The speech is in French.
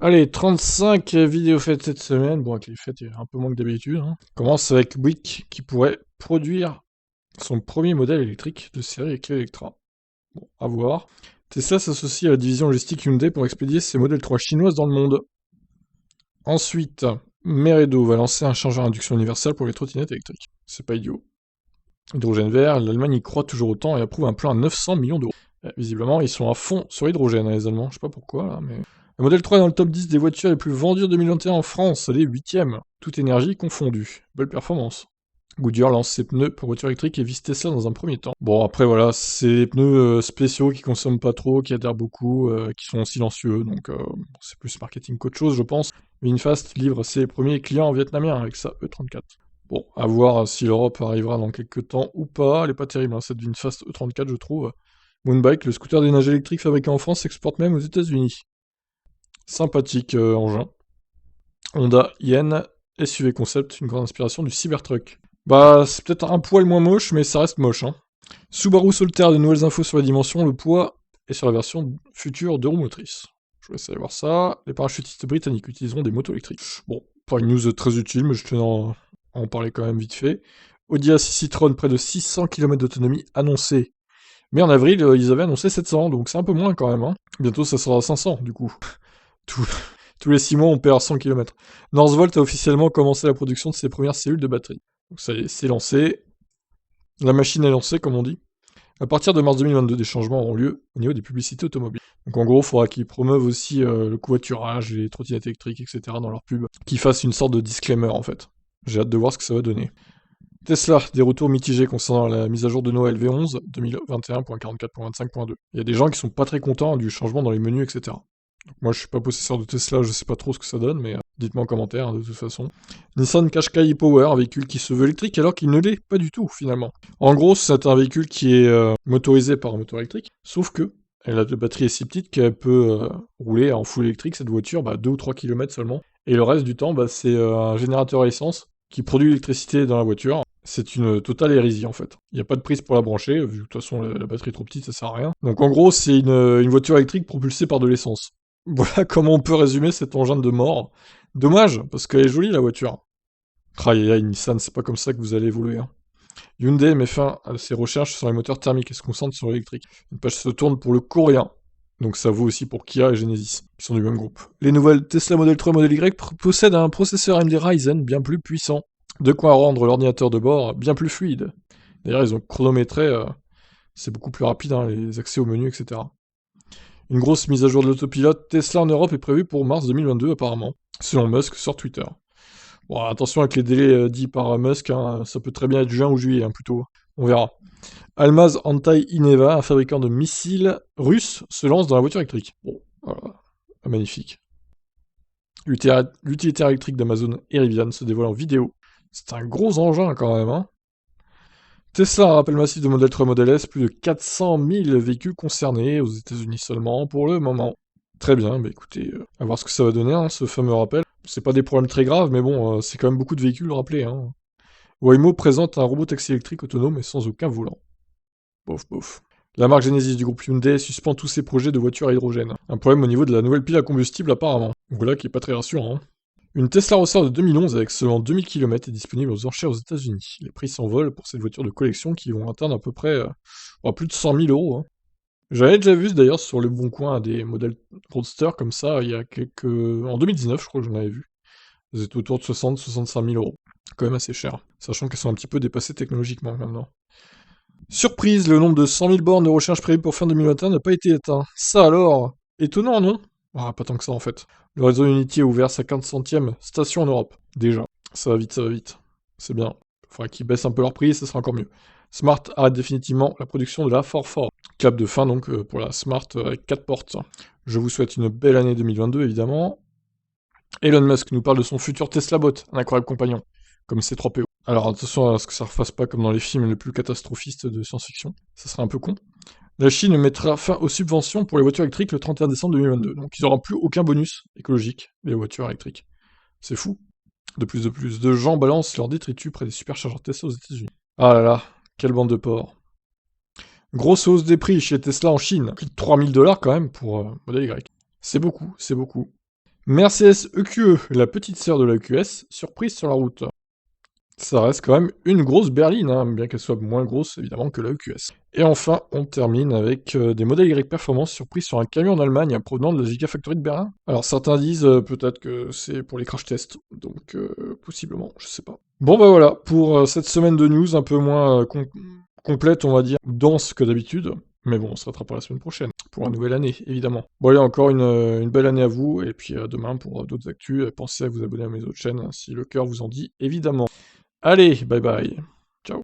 Allez, 35 vidéos faites cette semaine. Bon, avec les fêtes, il y a un peu moins que d'habitude. Commence avec Bouygues qui pourrait produire son premier modèle électrique de série avec Electra. Bon, à voir. Tesla s'associe à la division logistique Hyundai pour expédier ses modèles 3 chinoises dans le monde. Ensuite, Meredo va lancer un chargeur à induction universelle pour les trottinettes électriques. C'est pas idiot. Hydrogène vert, l'Allemagne y croit toujours autant et approuve un plan à 900 millions d'euros. Visiblement, ils sont à fond sur l'hydrogène, les Allemands. Je sais pas pourquoi, là, mais... Le modèle 3 est dans le top 10 des voitures les plus vendues en 2021 en France, elle est 8ème, toute énergie confondue. Belle performance. Goodyear lance ses pneus pour voitures électriques et vise Tesla dans un premier temps. Bon, après voilà, c'est des pneus spéciaux qui consomment pas trop, qui adhèrent beaucoup, qui sont silencieux, donc c'est plus marketing qu'autre chose, je pense. VinFast livre ses premiers clients vietnamiens avec sa E34. Bon, à voir si l'Europe arrivera dans quelques temps ou pas, elle est pas terrible, hein, cette VinFast E34, je trouve. Moonbike, le scooter des neiges électriques fabriqué en France, s'exporte même aux États-Unis. Sympathique engin. Honda Yen, SUV concept, une grande inspiration du Cybertruck. Bah, c'est peut-être un poil moins moche, mais ça reste moche. Subaru Solterre, de nouvelles infos sur la dimension, le poids et sur la version future de roues motrices. Je vous laisse aller voir ça. Les parachutistes britanniques utiliseront des motos électriques. Bon, pas une news très utile, mais je tenais à en parler quand même vite fait. Audi A6 Citroën, près de 600 km d'autonomie annoncée. Mais en avril, ils avaient annoncé 700, donc c'est un peu moins quand même. Bientôt, ça sera 500, du coup. Tous, tous les 6 mois, on perd 100 km. Northvolt a officiellement commencé la production de ses premières cellules de batterie. Donc ça y est, c'est lancé. La machine est lancée, comme on dit. À partir de mars 2022, des changements auront lieu au niveau des publicités automobiles. Donc en gros, il faudra qu'ils promeuvent aussi le covoiturage, les trottinettes électriques, etc. dans leurs pubs. Qu'ils fassent une sorte de disclaimer, en fait. J'ai hâte de voir ce que ça va donner. Tesla, des retours mitigés concernant la mise à jour de Noël V11 2021.44.25.2. Il y a des gens qui sont pas très contents du changement dans les menus, etc. Moi, je suis pas possesseur de Tesla, je sais pas trop ce que ça donne, mais dites-moi en commentaire, de toute façon. Nissan Qashqai e-Power, un véhicule qui se veut électrique alors qu'il ne l'est pas du tout, finalement. En gros, c'est un véhicule qui est motorisé par un moteur électrique, sauf que la batterie est si petite qu'elle peut rouler en full électrique, cette voiture, 2 ou 3 km seulement. Et le reste du temps, c'est un générateur à essence qui produit l'électricité dans la voiture. C'est une totale hérésie en fait. Il n'y a pas de prise pour la brancher, vu que de toute façon la batterie est trop petite, ça sert à rien. Donc en gros, c'est une voiture électrique propulsée par de l'essence. Voilà comment on peut résumer cet engin de mort. Dommage, parce qu'elle est jolie la voiture. Aïe aïe, Nissan, c'est pas comme ça que vous allez évoluer. Hyundai met fin à ses recherches sur les moteurs thermiques et se concentre sur l'électrique. Une page se tourne pour le coréen. Donc ça vaut aussi pour Kia et Genesis, qui sont du même groupe. Les nouvelles Tesla Model 3 Model Y possèdent un processeur AMD Ryzen bien plus puissant. De quoi rendre l'ordinateur de bord bien plus fluide. D'ailleurs, ils ont chronométré, c'est beaucoup plus rapide, les accès au menu, etc. Une grosse mise à jour de l'autopilote Tesla en Europe est prévue pour mars 2022 apparemment, selon Musk sur Twitter. Bon, attention avec les délais dits par Musk, ça peut très bien être juin ou juillet plutôt, on verra. Almaz Antai-Ineva, un fabricant de missiles russe, se lance dans la voiture électrique. Bon, voilà, magnifique. L'utilitaire électrique d'Amazon et Rivian se dévoile en vidéo. C'est un gros engin quand même. Tesla, un rappel massif de Model 3 Model S, plus de 400 000 véhicules concernés, aux États-Unis seulement, pour le moment. Très bien, écoutez, à voir ce que ça va donner, ce fameux rappel. C'est pas des problèmes très graves, mais bon, c'est quand même beaucoup de véhicules rappelés. Waymo présente un robot taxi électrique autonome et sans aucun volant. Bof, bof. La marque Genesis du groupe Hyundai suspend tous ses projets de voitures à hydrogène. Un problème au niveau de la nouvelle pile à combustible apparemment. Voilà qui est pas très rassurant. Une Tesla Roadster de 2011 avec seulement 2000 km est disponible aux enchères aux États-Unis. Les prix s'envolent pour cette voiture de collection qui vont atteindre à peu près plus de 100 000 euros. J'avais déjà vu d'ailleurs sur le Bon Coin des modèles Roadster comme ça il y a quelques. En 2019, je crois que j'en avais vu. Elles étaient autour de 60-65 000 euros. Quand même assez cher. Sachant qu'elles sont un petit peu dépassées technologiquement maintenant. Surprise, le nombre de 100 000 bornes de recherche prévues pour fin 2021 n'a pas été atteint. Ça alors? Étonnant, non? Pas tant que ça en fait. Le réseau Unity a ouvert sa 400e station en Europe. Déjà. Ça va vite, ça va vite. C'est bien. Il faudra qu'ils baissent un peu leur prix, ça sera encore mieux. Smart arrête définitivement la production de la 4x4. Clap de fin donc pour la Smart avec 4 portes. Je vous souhaite une belle année 2022 évidemment. Elon Musk nous parle de son futur Tesla Bot, un incroyable compagnon, comme C3PO. Alors attention à ce que ça ne refasse pas comme dans les films les plus catastrophistes de science-fiction, ça serait un peu con. La Chine mettra fin aux subventions pour les voitures électriques le 31 décembre 2022, donc ils n'auront plus aucun bonus écologique, les voitures électriques. C'est fou. De plus en plus de gens balancent leurs détritus près des superchargeurs Tesla aux États-Unis. Ah là là, quelle bande de porcs. Grosse hausse des prix chez Tesla en Chine, plus de 3000 $ quand même pour Model Y. C'est beaucoup, c'est beaucoup. Mercedes EQE, la petite sœur de la EQS, surprise sur la route. Ça reste quand même une grosse berline, hein, bien qu'elle soit moins grosse évidemment que la EQS. Et enfin, on termine avec des modèles Y Performance surpris sur un camion en Allemagne provenant de la Gigafactory de Berlin. Alors certains disent peut-être que c'est pour les crash tests, donc possiblement, je sais pas. Bon bah voilà, pour cette semaine de news un peu moins complète, on va dire, dense que d'habitude. Mais bon, on se rattrapera la semaine prochaine, pour une nouvelle année, évidemment. Bon allez, encore une belle année à vous, et puis demain pour d'autres actus, pensez à vous abonner à mes autres chaînes, hein, si le cœur vous en dit, évidemment. Allez, bye bye.